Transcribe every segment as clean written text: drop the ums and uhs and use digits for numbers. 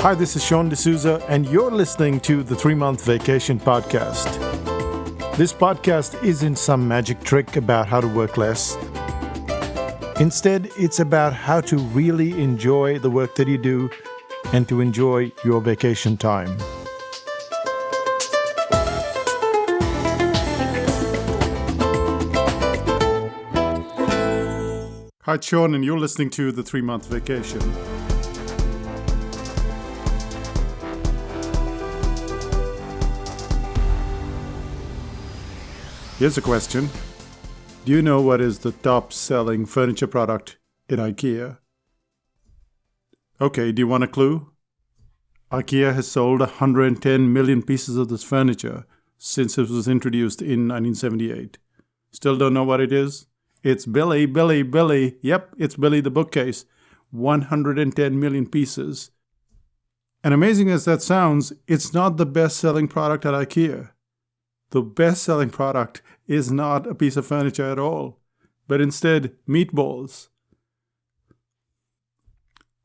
Hi, this is Sean D'Souza, and you're listening to the 3-Month Vacation Podcast. This podcast isn't some magic trick about how to work less. Instead, it's about how to really enjoy the work that you do and to enjoy your vacation time. Hi, it's Sean, and you're listening to the 3-Month Vacation. Here's a question. Do you know what is the top-selling furniture product in IKEA? Okay, do you want a clue? IKEA has sold 110 million pieces of this furniture since it was introduced in 1978. Still don't know what it is? It's Billy. Yep, it's Billy the bookcase. 110 million pieces. And amazing as that sounds, it's not the best-selling product at IKEA. The best-selling product is not a piece of furniture at all, but instead meatballs.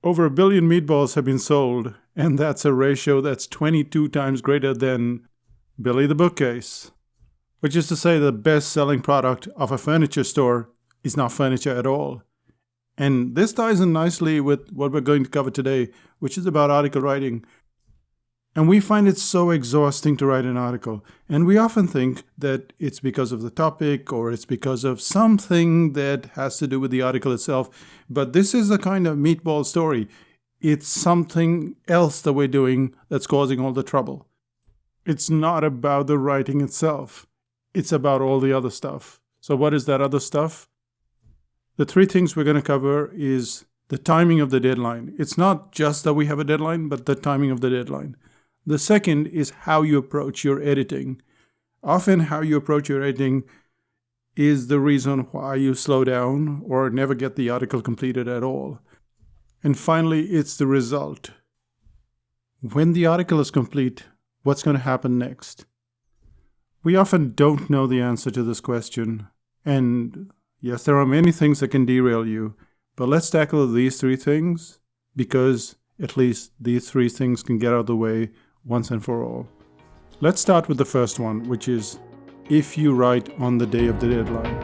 Over 1 billion meatballs have been sold, and that's a ratio that's 22 times greater than Billy the bookcase. Which is to say the best-selling product of a furniture store is not furniture at all. And this ties in nicely with what we're going to cover today, which is about article writing. And we find it so exhausting to write an article. And we often think that it's because of the topic or it's because of something that has to do with the article itself. But this is a kind of meatball story. It's something else that we're doing that's causing all the trouble. It's not about the writing itself. It's about all the other stuff. So what is that other stuff? The 3 things we're going to cover is the timing of the deadline. It's not just that we have a deadline, but the timing of the deadline. The second is how you approach your editing. Often how you approach your editing is the reason why you slow down or never get the article completed at all. And finally, it's the result. When the article is complete, what's going to happen next? We often don't know the answer to this question. And yes, there are many things that can derail you, but let's tackle these 3 things because at least these 3 things can get out of the way once and for all. Let's start with the first one, which is if you write on the day of the deadline.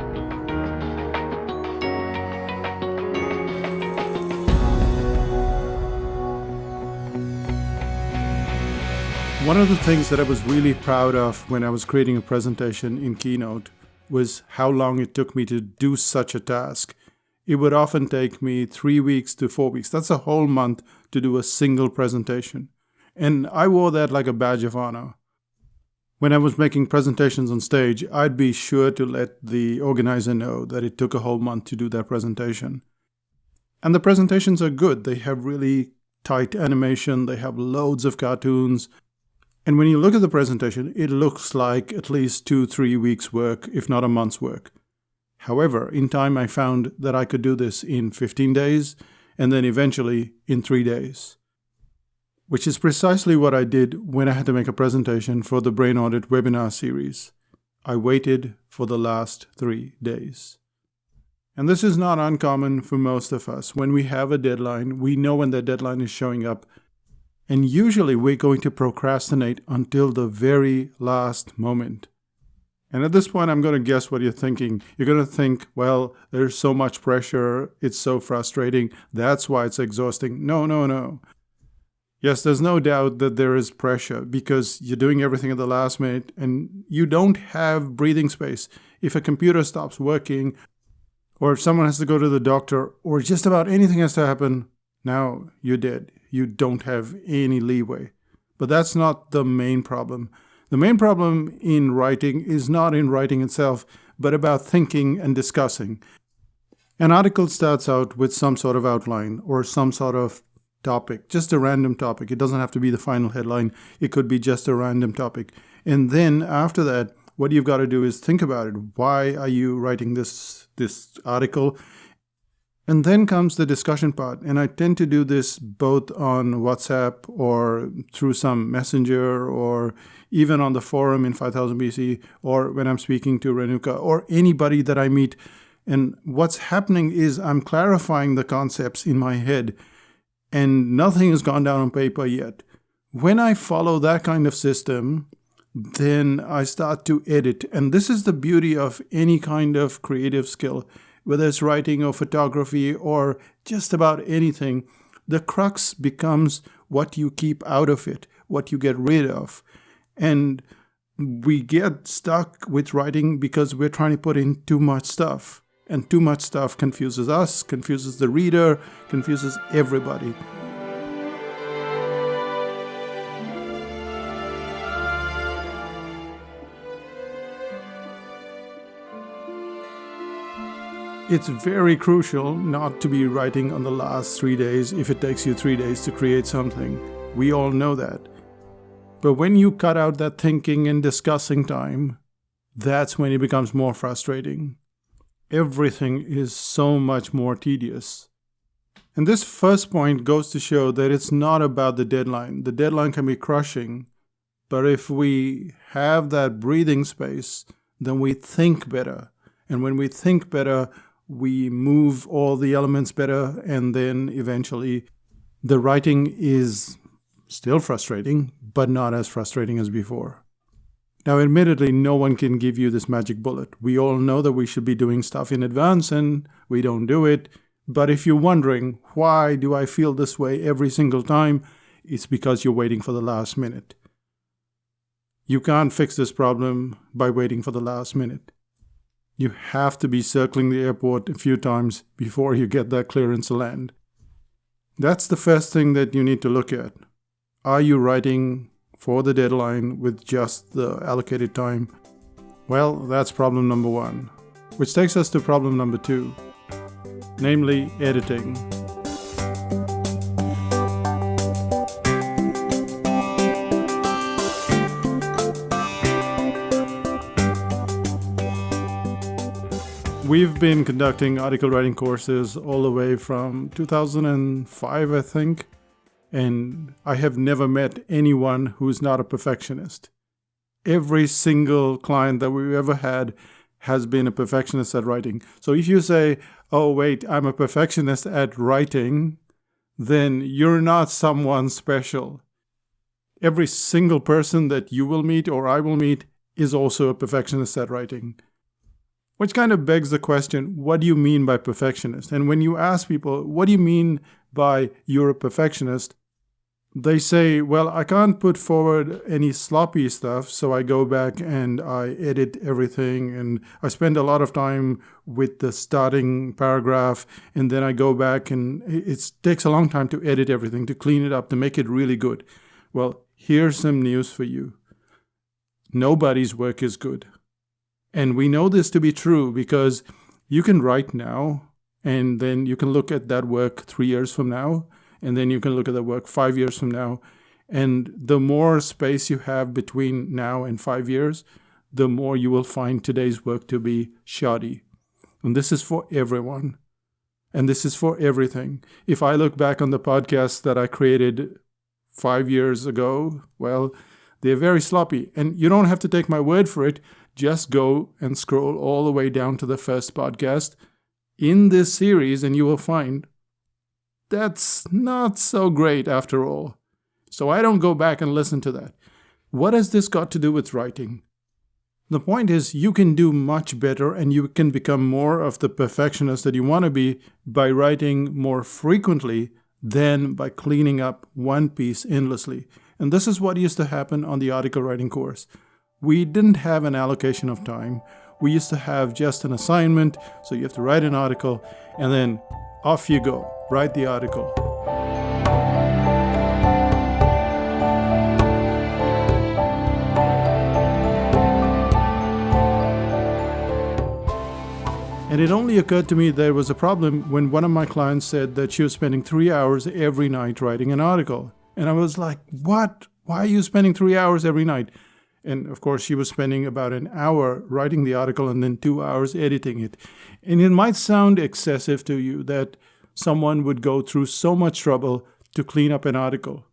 One of the things that I was really proud of when I was creating a presentation in Keynote was how long it took me to do such a task. It would often take me 3 weeks to 4 weeks. That's a whole month to do a single presentation. And I wore that like a badge of honor. When I was making presentations on stage, I'd be sure to let the organizer know that it took a whole month to do that presentation. And the presentations are good. They have really tight animation. They have loads of cartoons. And when you look at the presentation, it looks like at least 2-3 weeks' work, if not a month's work. However, in time I found that I could do this in 15 days and then eventually in 3 days. Which is precisely what I did when I had to make a presentation for the Brain Audit webinar series. I waited for the last 3 days. And this is not uncommon for most of us. When we have a deadline, we know when that deadline is showing up. And usually we're going to procrastinate until the very last moment. And at this point, I'm going to guess what you're thinking. You're going to think, well, there's so much pressure. It's so frustrating. That's why it's exhausting. No. Yes, there's no doubt that there is pressure because you're doing everything at the last minute and you don't have breathing space. If a computer stops working or if someone has to go to the doctor or just about anything has to happen, now you're dead. You don't have any leeway. But that's not the main problem. The main problem in writing is not in writing itself, but about thinking and discussing. An article starts out with some sort of outline or some sort of topic, just a random topic. It doesn't have to be the final headline. It could be just a random topic. And then after that, what you've got to do is think about it. Why are you writing this article? And then comes the discussion part. And I tend to do this both on WhatsApp or through some messenger or even on the forum in 5000 BC or when I'm speaking to Renuka or anybody that I meet. And what's happening is I'm clarifying the concepts in my head. and nothing has gone down on paper yet. When I follow that kind of system, then I start to edit. And this is the beauty of any kind of creative skill, whether it's writing or photography or just about anything. The crux becomes what you keep out of it, what you get rid of. And we get stuck with writing because we're trying to put in too much stuff. And too much stuff confuses us, confuses the reader, confuses everybody. It's very crucial not to be writing on the last 3 days if it takes you 3 days to create something. We all know that. But when you cut out that thinking and discussing time, that's when it becomes more frustrating. Everything is so much more tedious. And this first point goes to show that it's not about the deadline. The deadline can be crushing, but if we have that breathing space, then we think better. And when we think better, we move all the elements better, and then eventually the writing is still frustrating, but not as frustrating as before. Now, admittedly, no one can give you this magic bullet. We all know that we should be doing stuff in advance, and we don't do it. But if you're wondering, why do I feel this way every single time? It's because you're waiting for the last minute. You can't fix this problem by waiting for the last minute. You have to be circling the airport a few times before you get that clearance to land. That's the first thing that you need to look at. Are you writing for the deadline with just the allocated time? Well, that's problem number one, which takes us to problem number two, namely editing. We've been conducting article writing courses all the way from 2005, I think, and I have never met anyone who's not a perfectionist. Every single client that we've ever had has been a perfectionist at writing. So if you say, oh wait, I'm a perfectionist at writing, then you're not someone special. Every single person that you will meet or I will meet is also a perfectionist at writing. Which kind of begs the question, what do you mean by perfectionist? And when you ask people, what do you mean by you're a perfectionist? They say, well, I can't put forward any sloppy stuff, so I go back and I edit everything, and I spend a lot of time with the starting paragraph, and then I go back, and it takes a long time to edit everything, to clean it up, to make it really good. Well, here's some news for you. Nobody's work is good. And we know this to be true because you can write now, and then you can look at that work 3 years from now, and then you can look at the work 5 years from now. And the more space you have between now and 5 years, the more you will find today's work to be shoddy. And this is for everyone. And this is for everything. If I look back on the podcasts that I created 5 years ago, well, they're very sloppy. And you don't have to take my word for it. Just go and scroll all the way down to the first podcast in this series, and you will find that's not so great after all. So I don't go back and listen to that. What has this got to do with writing? The point is, you can do much better, and you can become more of the perfectionist that you want to be by writing more frequently than by cleaning up one piece endlessly. And this is what used to happen on the article writing course. We didn't have an allocation of time. We used to have just an assignment, so you have to write an article, and then off you go, write the article. And it only occurred to me there was a problem when one of my clients said that she was spending 3 hours every night writing an article. And I was like, what? Why are you spending 3 hours every night? And of course, she was spending about an hour writing the article and then 2 hours editing it. And it might sound excessive to you that someone would go through so much trouble to clean up an article.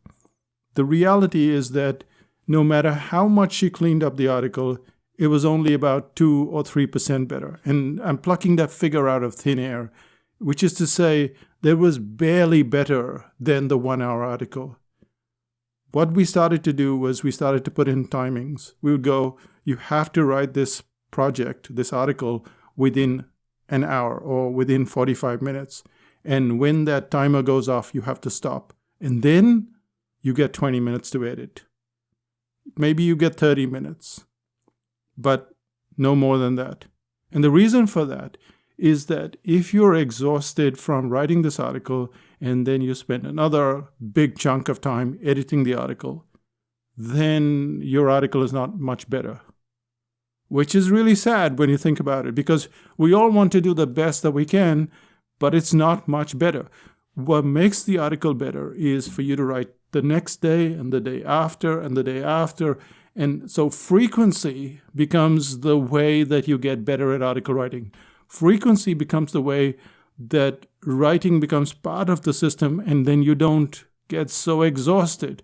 The reality is that no matter how much she cleaned up the article, it was only about 2 or 3% better. And I'm plucking that figure out of thin air. which is to say, there was barely better than the 1 hour article. What we started to do was we started to put in timings. We would go, you have to write this project, this article, within an hour or within 45 minutes. And when that timer goes off, you have to stop. And then you get 20 minutes to edit. Maybe you get 30 minutes, but no more than that. And the reason for that is that if you're exhausted from writing this article and then you spend another big chunk of time editing the article, then your article is not much better. Which is really sad when you think about it, because we all want to do the best that we can, but it's not much better. What makes the article better is for you to write the next day and the day after and the day after. And so frequency becomes the way that you get better at article writing. Frequency becomes the way that writing becomes part of the system, and then you don't get so exhausted.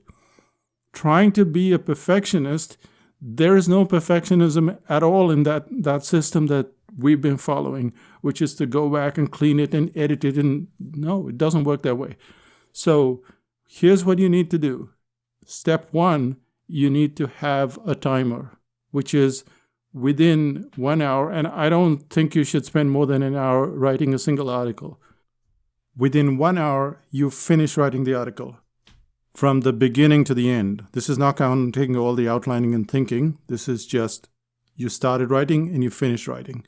Trying to be a perfectionist, there is no perfectionism at all in that system that we've been following, which is to go back and clean it and edit it. And no, it doesn't work that way. So here's what you need to do. Step 1, you need to have a timer, which is within 1 hour. And I don't think you should spend more than an hour writing a single article. Within 1 hour, you finish writing the article from the beginning to the end. This is not counting all the outlining and thinking. This is just you started writing and you finished writing.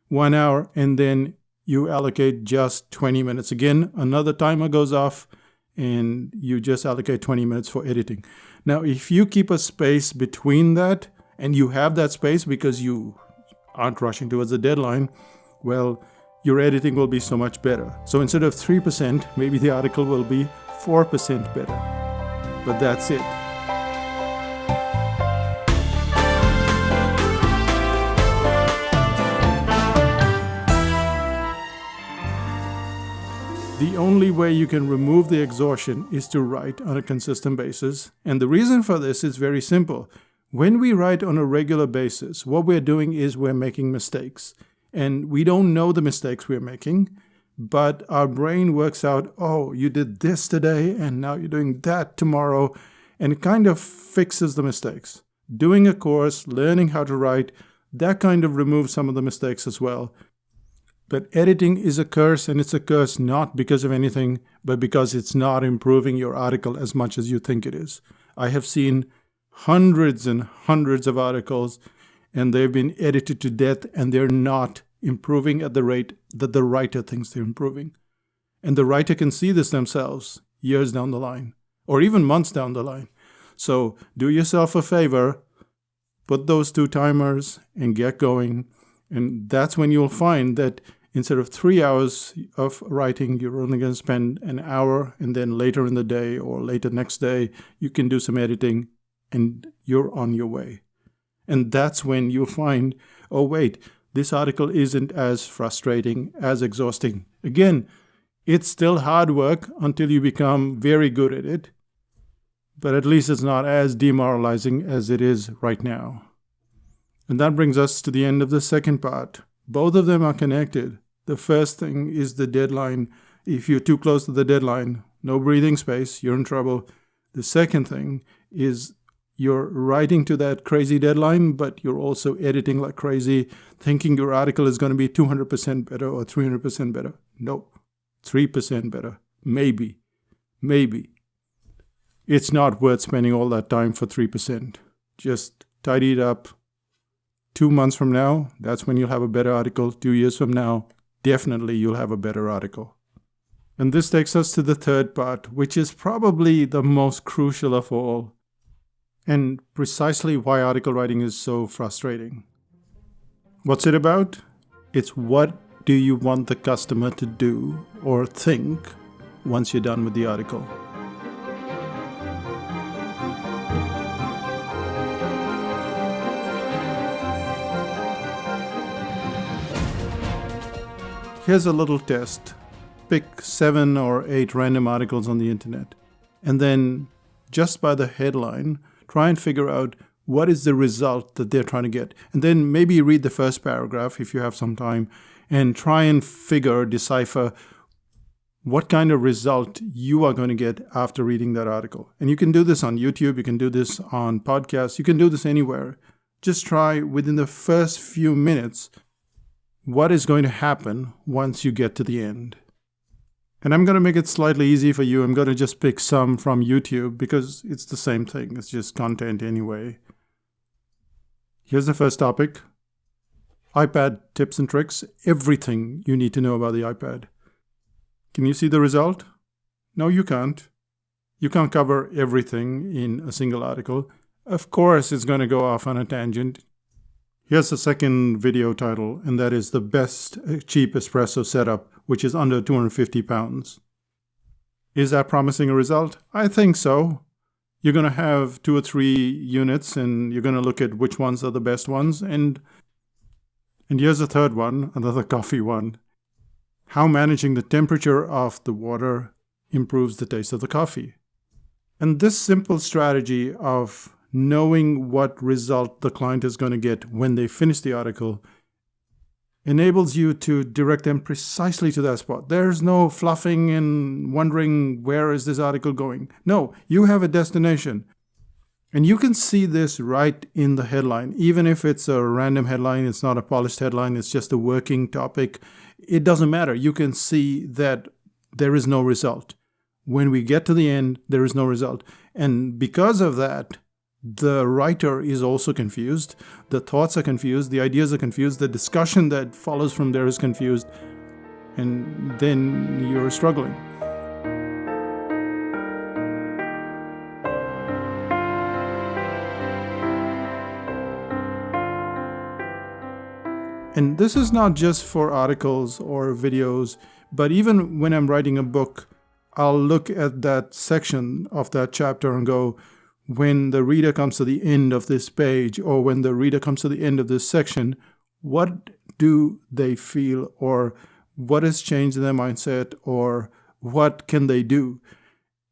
1 hour, and then you allocate just 20 minutes. Again, another timer goes off, and you just allocate 20 minutes for editing. Now, if you keep a space between that, and you have that space because you aren't rushing towards the deadline, well, your editing will be so much better. So instead of 3%, maybe the article will be 4% better. But that's it. The only way you can remove the exhaustion is to write on a consistent basis. And the reason for this is very simple. When we write on a regular basis, what we're doing is we're making mistakes. And we don't know the mistakes we're making, but our brain works out, oh, you did this today, and now you're doing that tomorrow. And it kind of fixes the mistakes. Doing a course, learning how to write, that kind of removes some of the mistakes as well. But editing is a curse, and it's a curse not because of anything, but because it's not improving your article as much as you think it is. I have seen hundreds and hundreds of articles, and they've been edited to death, and they're not improving at the rate that the writer thinks they're improving. And the writer can see this themselves years down the line, or even months down the line. So do yourself a favor, put those 2 timers and get going. And that's when you'll find that instead of 3 hours of writing, you're only going to spend an hour, and then later in the day or later next day, you can do some editing and you're on your way. And that's when you'll find, oh wait, this article isn't as frustrating, as exhausting. Again, it's still hard work until you become very good at it, but at least it's not as demoralizing as it is right now. And that brings us to the end of the second part. Both of them are connected. The first thing is the deadline. If you're too close to the deadline, no breathing space, you're in trouble. The second thing is you're writing to that crazy deadline, but you're also editing like crazy, thinking your article is going to be 200% better or 300% better. No, 3% better. Maybe. It's not worth spending all that time for 3%. Just tidy it up. 2 months from now, that's when you'll have a better article. 2 years from now, definitely you'll have a better article. And this takes us to the third part, which is probably the most crucial of all, and precisely why article writing is so frustrating. What's it about? It's what do you want the customer to do or think once you're done with the article. Here's a little test. Pick 7 or 8 random articles on the internet, and then just by the headline, try and figure out what is the result that they're trying to get. And then maybe read the first paragraph if you have some time, and try and decipher what kind of result you are going to get after reading that article. And you can do this on YouTube, you can do this on podcasts, you can do this anywhere. Just try within the first few minutes what is going to happen once you get to the end. And I'm going to make it slightly easy for you. I'm going to just pick some from YouTube because it's the same thing. It's just content anyway. Here's the first topic. iPad tips and tricks. Everything you need to know about the iPad. Can you see the result? No, you can't. You can't cover everything in a single article. Of course, it's going to go off on a tangent. Here's the second video title, and that is the best cheap espresso setup, which is under 250 pounds. Is that promising a result? I think so. You're going to have 2 or 3 units, and you're going to look at which ones are the best ones. And here's the third one, another coffee one. How managing the temperature of the water improves the taste of the coffee. And this simple strategy of knowing what result the client is going to get when they finish the article enables you to direct them precisely to that spot. There's no fluffing and wondering where is this article going. No, you have a destination. And you can see this right in the headline. Even if it's a random headline, it's not a polished headline, it's just a working topic. It doesn't matter. You can see that there is no result. When we get to the end, there is no result. And because of that, the writer is also confused. The thoughts are confused. The ideas are confused. The discussion that follows from there is confused. And then you're struggling. And this is not just for articles or videos, but even when I'm writing a book, I'll look at that section of that chapter and go, when the reader comes to the end of this page, or when the reader comes to the end of this section, what do they feel, or what has changed in their mindset, or what can they do?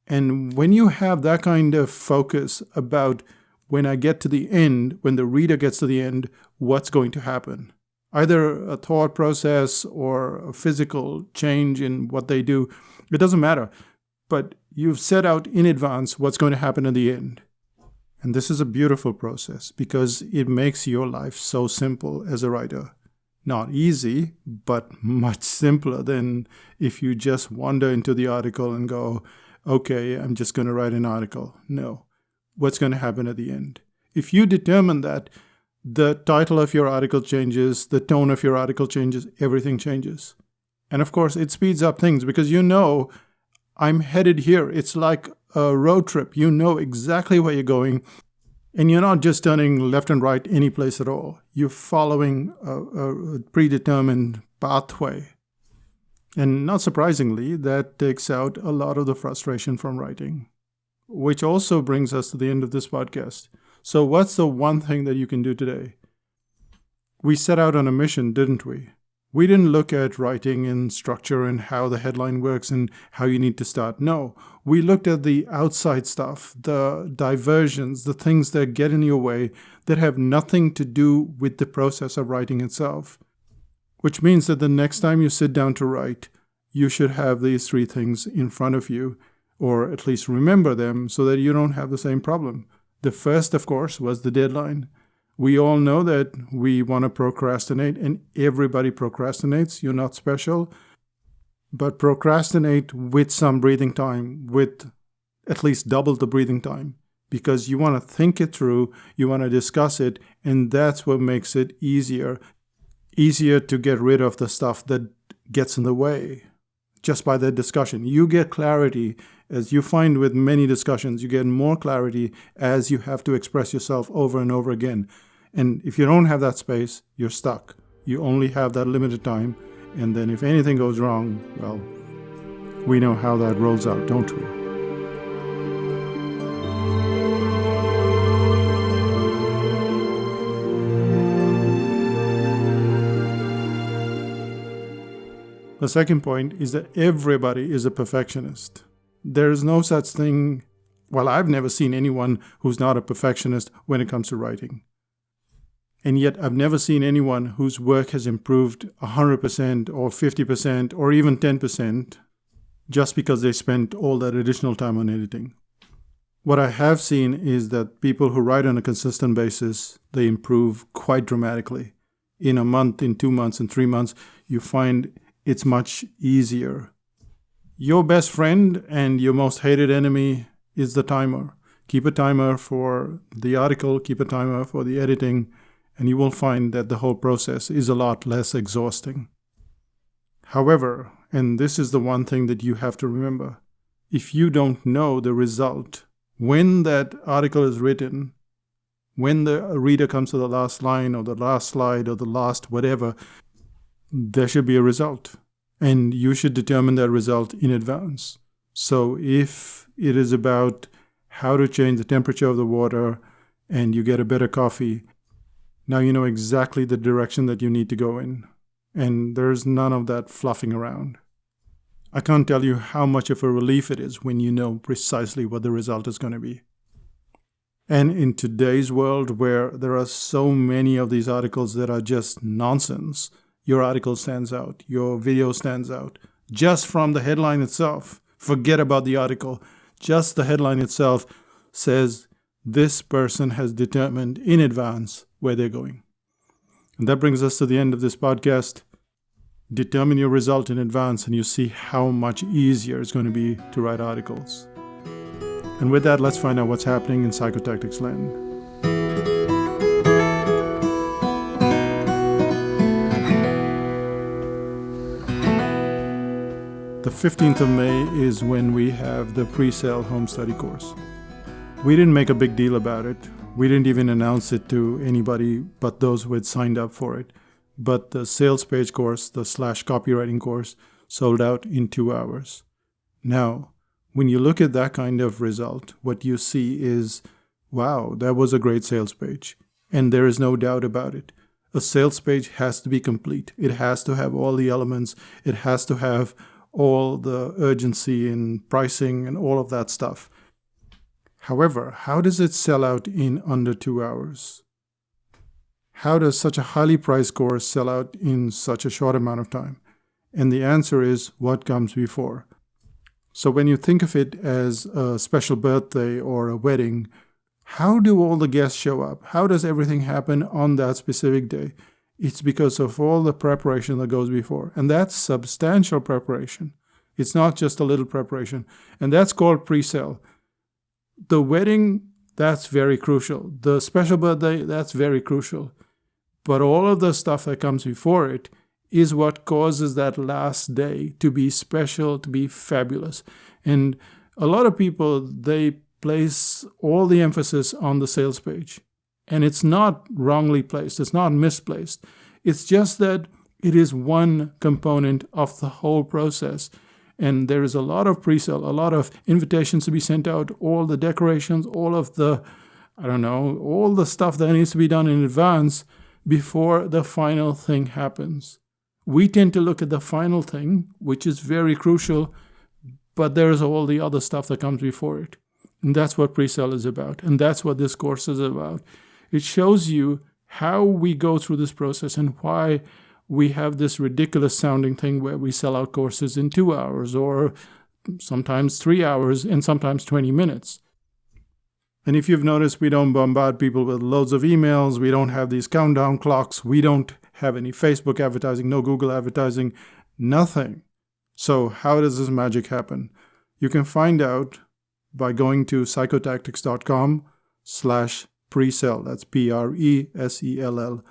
And when you have that kind of focus about when I get to the end, when the reader gets to the end, what's going to happen? Either a thought process or a physical change in what they do. It doesn't matter. But you've set out in advance what's going to happen in the end. And this is a beautiful process because it makes your life so simple as a writer. Not easy, but much simpler than if you just wander into the article and go, okay, I'm just going to write an article. No. What's going to happen at the end? If you determine that, the title of your article changes, the tone of your article changes, everything changes. And of course, it speeds up things because you know, I'm headed here. It's like a road trip. You know exactly where you're going. And you're not just turning left and right any place at all. You're following a predetermined pathway. And not surprisingly, that takes out a lot of the frustration from writing. Which also brings us to the end of this podcast. So what's the one thing that you can do today? We set out on a mission, didn't we? We didn't look at writing and structure and how the headline works and how you need to start. No, we looked at the outside stuff, the diversions, the things that get in your way that have nothing to do with the process of writing itself. Which means that the next time you sit down to write, you should have these 3 things in front of you, or at least remember them so that you don't have the same problem. The first, of course, was the deadline. We all know that we want to procrastinate, and everybody procrastinates. You're not special. But procrastinate with some breathing time, with at least double the breathing time, because you want to think it through, you want to discuss it, and that's what makes it easier to get rid of the stuff that gets in the way. Just by that discussion, you get clarity. As you find with many discussions, you get more clarity as you have to express yourself over and over again. And if you don't have that space, you're stuck. You only have that limited time. And then if anything goes wrong, well, we know how that rolls out, don't we? The second point is that everybody is a perfectionist. There is no such thing, well, I've never seen anyone who's not a perfectionist when it comes to writing. And yet I've never seen anyone whose work has improved 100% or 50% or even 10% just because they spent all that additional time on editing. What I have seen is that people who write on a consistent basis, they improve quite dramatically. In a month, in 2 months, in 3 months, you find it's much easier. Your best friend and your most hated enemy is the timer. Keep a timer for the article, keep a timer for the editing, and you will find that the whole process is a lot less exhausting. However, and this is the one thing that you have to remember, if you don't know the result, when that article is written, when the reader comes to the last line or the last slide or the last whatever, there should be a result. And you should determine that result in advance. So if it is about how to change the temperature of the water and you get a better coffee, now you know exactly the direction that you need to go in. And there's none of that fluffing around. I can't tell you how much of a relief it is when you know precisely what the result is going to be. And in today's world where there are so many of these articles that are just nonsense, your article stands out, your video stands out, just from the headline itself. Forget about the article. Just the headline itself says this person has determined in advance where they're going. And that brings us to the end of this podcast. Determine your result in advance and you see how much easier it's going to be to write articles. And with that, let's find out what's happening in psychotactics land. The 15th of May is when we have the pre-sale home study course. We didn't make a big deal about it. We didn't even announce it to anybody but those who had signed up for it. But the sales page course, the /copywriting course, sold out in 2 hours. Now, when you look at that kind of result, what you see is, wow, that was a great sales page. And there is no doubt about it. A sales page has to be complete. It has to have all the elements. It has to have all the urgency and pricing and all of that stuff. However, how does it sell out in under 2 hours? How does such a highly priced course sell out in such a short amount of time? And the answer is what comes before. So when you think of it as a special birthday or a wedding, how do all the guests show up? How does everything happen on that specific day? It's because of all the preparation that goes before. And that's substantial preparation. It's not just a little preparation. And that's called pre-sale. The wedding, that's very crucial. The special birthday, that's very crucial. But all of the stuff that comes before it is what causes that last day to be special, to be fabulous. And a lot of people, they place all the emphasis on the sales page. And it's not wrongly placed. It's not misplaced. It's just that it is one component of the whole process. And there is a lot of pre-sale, a lot of invitations to be sent out, all the decorations, all of the, all the stuff that needs to be done in advance before the final thing happens. We tend to look at the final thing, which is very crucial, but there's all the other stuff that comes before it. And that's what pre-sale is about. And that's what this course is about. It shows you how we go through this process and why we have this ridiculous sounding thing where we sell out courses in 2 hours or sometimes 3 hours and sometimes 20 minutes. And if you've noticed, we don't bombard people with loads of emails. We don't have these countdown clocks. We don't have any Facebook advertising, no Google advertising, nothing. So how does this magic happen? You can find out by going to psychotactics.com/presell. That's PRESELL.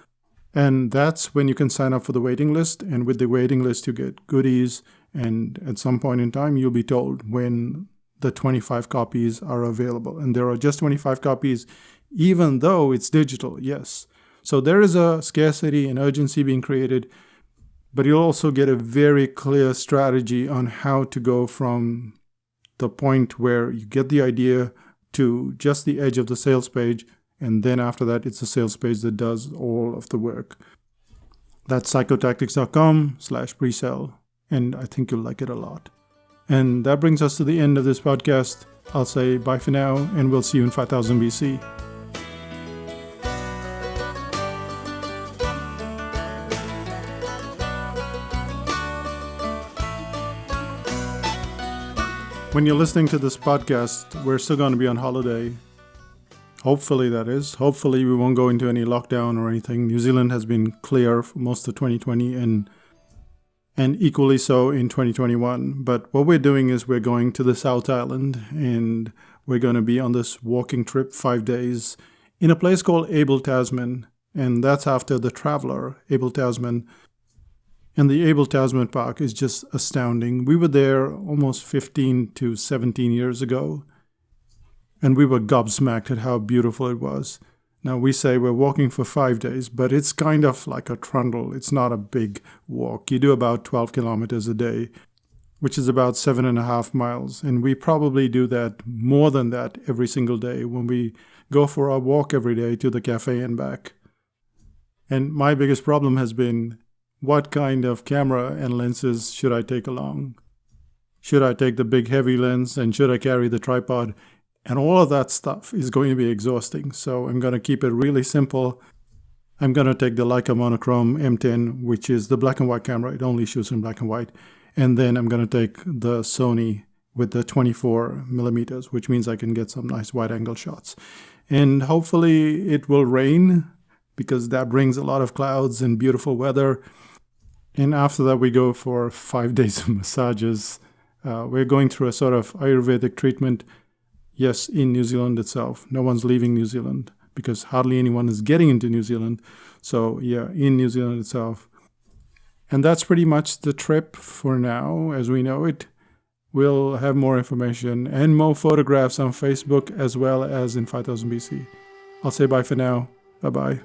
And that's when you can sign up for the waiting list. And with the waiting list, you get goodies. And at some point in time, you'll be told when the 25 copies are available. And there are just 25 copies, even though it's digital, yes. So there is a scarcity and urgency being created, but you'll also get a very clear strategy on how to go from the point where you get the idea to just the edge of the sales page. And then after that, it's the sales page that does all of the work. That's psychotactics.com/presell. And I think you'll like it a lot. And that brings us to the end of this podcast. I'll say bye for now, and we'll see you in 5000 BC. When you're listening to this podcast, we're still going to be on holiday. Hopefully, that is. Hopefully, we won't go into any lockdown or anything. New Zealand has been clear for most of 2020 and equally so in 2021. But what we're doing is we're going to the South Island, and we're going to be on this walking trip 5 days in a place called Abel Tasman. And that's after the Traveller, Abel Tasman. And the Abel Tasman Park is just astounding. We were there almost 15 to 17 years ago, and we were gobsmacked at how beautiful it was. Now, we say we're walking for 5 days, but it's kind of like a trundle. It's not a big walk. You do about 12 kilometers a day, which is about 7.5 miles. And we probably do that more than that every single day when we go for our walk every day to the cafe and back. And my biggest problem has been, what kind of camera and lenses should I take along? Should I take the big heavy lens, and should I carry the tripod? And all of that stuff is going to be exhausting. So I'm going to keep it really simple. I'm going to take the Leica monochrome M10, which is the black and white camera. It only shoots in black and white. And then I'm going to take the Sony with the 24 millimeters, which means I can get some nice wide angle shots. And hopefully it will rain, because that brings a lot of clouds and beautiful weather. And after that, we go for 5 days of massages. We're going through a sort of Ayurvedic treatment. Yes, in New Zealand itself. No one's leaving New Zealand because hardly anyone is getting into New Zealand. So yeah, in New Zealand itself. And that's pretty much the trip for now as we know it. We'll have more information and more photographs on Facebook as well as in 5000 BC. I'll say bye for now. Bye-bye.